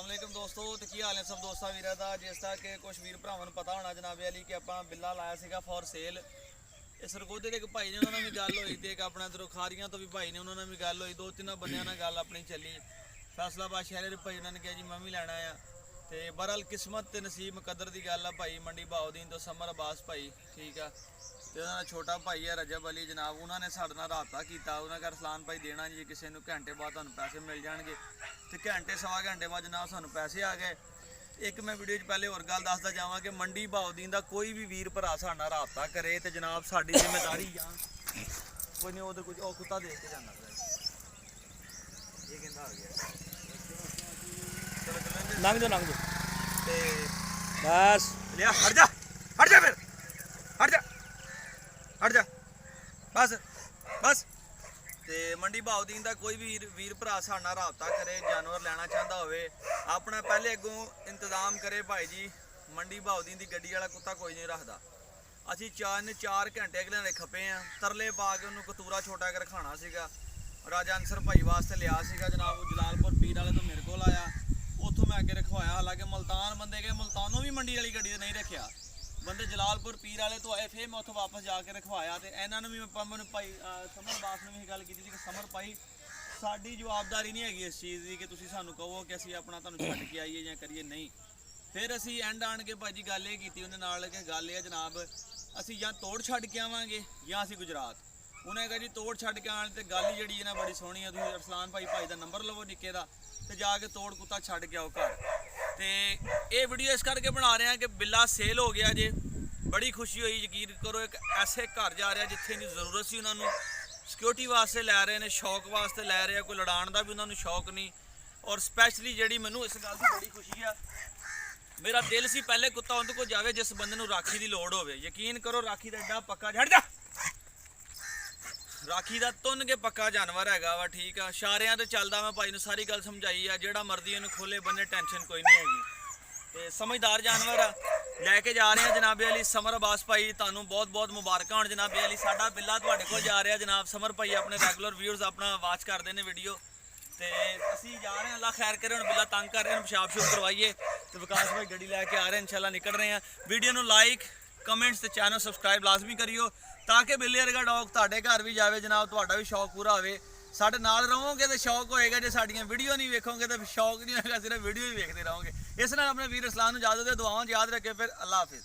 अस्सलाम दोस्तों तो की हाल है सब दोस्तों वीर का जिस तरह कि कुछ वीर भरावां पता होना जनाब अली कि आप बिल्ला लाया सीगा फॉर सेल इस सरगोदे के एक भाई ने उन्होंने भी गल हुई तो एक अपना इधरों खारियां तो भी भाई ने उन्होंने भी गल हुई दो तीन बंद गल अपनी चली फैसलाबाद शहर के भाई उन्होंने कहा जी मैं भी लैना आ तो बहरहाल किस्मत ते नसीब कदर की गल है भाई मंडी बाउद्दीन तो समर अब्बास भाई ठीक है तो उन्होंने छोटा भाई है रजब अली जनाब उन्होंने साढ़े नाल राबता किया उन्होंने कहा रसलान भाई देना जी किसी को घंटे बाद तुहानूं पैसे मिल जाएंगे तो घंटे सवा घंटे बाद जनाब सानूं पैसे आ गए। एक मैं वीडियो पहले होर गल दसदा जावां कि मंडी बाउद्दीन का कोई भी वीर भरा साडे नाल राबता करे तो जनाब साडी जिम्मेदारी आ कोई नहीं उधर कुछ कुत्ता देख के जाना ये कहंदा आ गया लंघ दो ते बस लिया हट जा फिर हट जा बस बस ते मंडी बाउद्दीन का कोई भी वीर भरा साडे नाल राबता करे जानवर लेना चाहता होवे अपना पहले अगों इंतजाम करे भाई जी मंडी बाउद्दीन की गड्डी वाला कुत्ता कोई नहीं रखता असी 4 घंटे अगले ने खपे हैं तरले पा के उन्होंने कतूरा छोटा कर खाना सीगा राजा अंसर भाई वास्ते लिया सीगा जनाब जलालपुर पीर वाले तो मेरे को आया उतों मैं अगे रखवाया हालांकि मुल्तान बंदे गए मुल्तानों भी मंडी वाली गड्डी नहीं रखा बंदे जलालपुर पीर वाले तो आए फिर मैं उतों वापस जाके रखवाया तो इन्होंने भी मैं भाई समर बास ने भी गल की कि समर भाई साड़ी जवाबदारी नहीं हैगी इस चीज़ की कि तुसीं सानूं कहो कि असीं अपना तुहानूं छड्ड के आईए जां करिए नहीं फिर असीं एंड आण के भाजी गल ये कीती उहदे नाल कि गल ये जनाब असीं जां तोड़ छड्ड के आवांगे जां असीं गुजरात उन्हें कहा जी तोड़ छड्ड के आण ते गल जिहड़ी है ना बड़ी सोहनी है तुसीं अरसलान भाई दा नंबर लवो निक्के दा ते जाके तोड़ कुत्ता छड्ड के आओ घर ते ये वीडियो इस करके बना रहे हैं कि बिल्ला सेल हो गया जे बड़ी खुशी हुई यकीन करो एक ऐसे घर जा रहा जिथे इन्नी जरूरत सी उन्होंने सिक्योरिटी वास्ते लै रहे हैं शौक वास्ते लै रहे हैं कोई लड़ाण का भी उन्होंने शौक नहीं और स्पैशली जी मैनू इस गल की बड़ी खुशी है मेरा दिल सी पहले कुत्ता उन्होंने को जाए जिस बंदे नूं राखी की लोड़ होवे यकीन करो राखी का एडा पक्का हट जा राखी का तुन के पक्का जानवर हैगा वा ठीक है इशारियां ते चलदा मैं भाई नूं सारी गल समझाई है जिहड़ा मर्जी इहनूं खोले बन्ने टेंशन कोई नहीं हैगी ते समझदार जानवर लैके जा रहे हैं जनाबे अली समर अब्बास भाई तुहानूं बहुत बहुत मुबारक होण जनाबे अली साडा बिल्ला तुहाडे कोल जा रहा जनाब समर भाई अपने रेगुलर व्यूअर्स अपना वाच करते हैं वीडियो तो असी जा रहे हैं अल्लाह खैर करे हुण बिल्ला तंग कर रहे हैं पेशाब शूब करवाइए तो विकास भाई गड्डी लैके आ रहे हैं इंशाल्लाह निकल रहे हैं वीडियो नूं लाइक कमेंट्स ते चैनल सबसक्राइब लाजमी करियो ताकि बिल्ले वर्गा डॉग तुहाडे घर भी जाए जनाब तुहाडा भी शौक पूरा होवे साडे नाल रहोगे तो शौक होएगा जे साडियां वीडियो नहीं वेखोगे तो शौक नहीं होएगा सिर्फ वीडियो ही वेखते रहोगे इस नाल अपने वीर इस्लाम नूं इजाजत दे दुआवां याद रखे फिर अल्लाह हाफिज़।